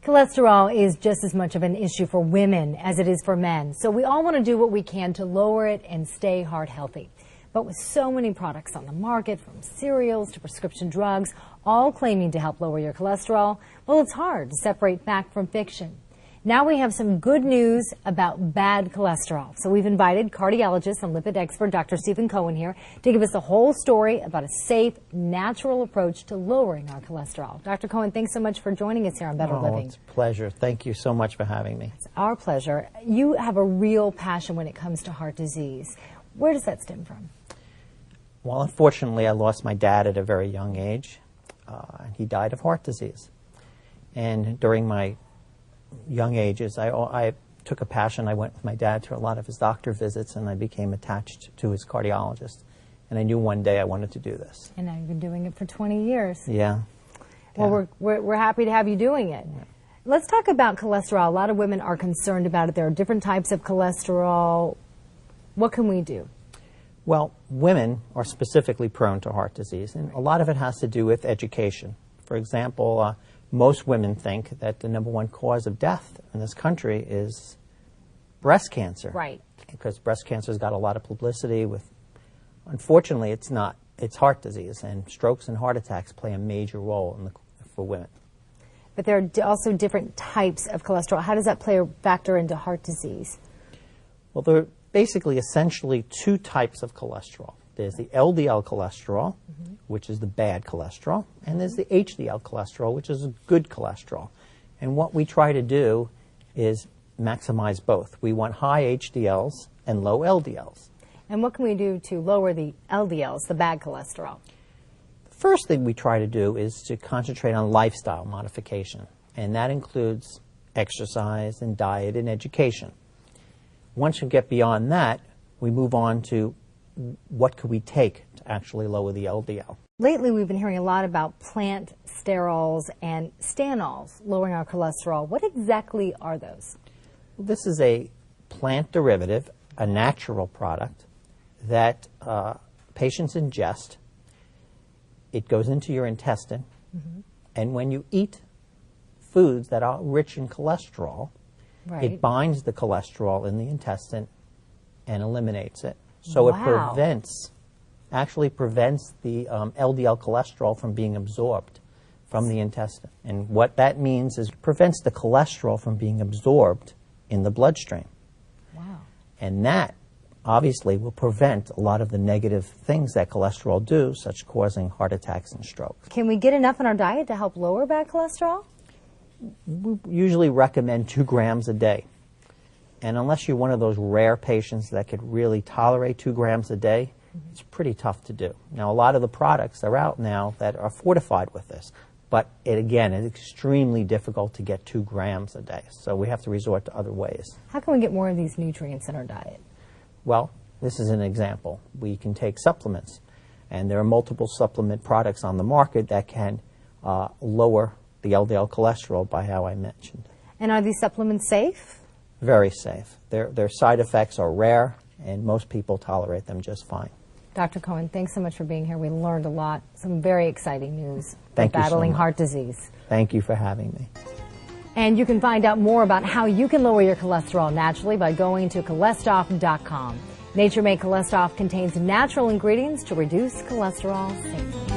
Cholesterol is just as much of an issue for women as it is for men, so we all want to do what we can to lower it and stay heart healthy. But with so many products on the market, from cereals to prescription drugs, all claiming to help lower your cholesterol, well, it's hard to separate fact from fiction. Now we have some good news about bad cholesterol. So we've invited cardiologist and lipid expert Dr. Stephen Cohen here to give us a whole story about a safe, natural approach to lowering our cholesterol. Dr. Cohen, thanks so much for joining us here on Better Living. It's a pleasure. Thank you so much for having me. It's our pleasure. You have a real passion when it comes to heart disease. Where does that stem from? Well, unfortunately, I lost my dad at a very young age. He died of heart disease. And during my young ages, I took a passion. I went with my dad to a lot of his doctor visits, and I became attached to his cardiologist. And I knew one day I wanted to do this. And now you've been doing it for 20 years. Yeah. Well, we're happy to have you doing it. Yeah. Let's talk about cholesterol. A lot of women are concerned about it. There are different types of cholesterol. What can we do? Well, women are specifically prone to heart disease, and a lot of it has to do with education. For example, most women think that the #1 cause of death in this country is breast cancer. Right. Because breast cancer has got a lot of publicity. Unfortunately, it's not. It's heart disease, and strokes and heart attacks play a major role for women. But there are also different types of cholesterol. How does that play a factor into heart disease? Well, there are basically essentially two types of cholesterol. There's the LDL cholesterol, which is the bad cholesterol, and there's the HDL cholesterol, which is good cholesterol. And what we try to do is maximize both. We want high HDLs and low LDLs. And what can we do to lower the LDLs, the bad cholesterol? The first thing we try to do is to concentrate on lifestyle modification, and that includes exercise and diet and education. Once you get beyond that, we move on to what could we take to actually lower the LDL. Lately, we've been hearing a lot about plant sterols and stanols lowering our cholesterol. What exactly are those? This is a plant derivative, a natural product that patients ingest. It goes into your intestine, and when you eat foods that are rich in cholesterol, it binds the cholesterol in the intestine and eliminates it. So it actually prevents the LDL cholesterol from being absorbed from the intestine. And what that means is it prevents the cholesterol from being absorbed in the bloodstream. Wow. And that obviously will prevent a lot of the negative things that cholesterol do, such causing heart attacks and strokes. Can we get enough in our diet to help lower bad cholesterol? We usually recommend 2 grams a day. And unless you're one of those rare patients that could really tolerate 2 grams a day, it's pretty tough to do. Now, a lot of the products are out now that are fortified with this. But again, it's extremely difficult to get 2 grams a day. So we have to resort to other ways. How can we get more of these nutrients in our diet? Well, this is an example. We can take supplements. And there are multiple supplement products on the market that can lower the LDL cholesterol by how I mentioned. And are these supplements safe? Very safe. Their side effects are rare, and most people tolerate them just fine. Dr. Cohen, thanks so much for being here. We learned a lot. Some very exciting news Thank you battling so much. heart disease. Thank you for having me. And you can find out more about how you can lower your cholesterol naturally by going to CholestOff.com. Nature-made CholestOff contains natural ingredients to reduce cholesterol safely.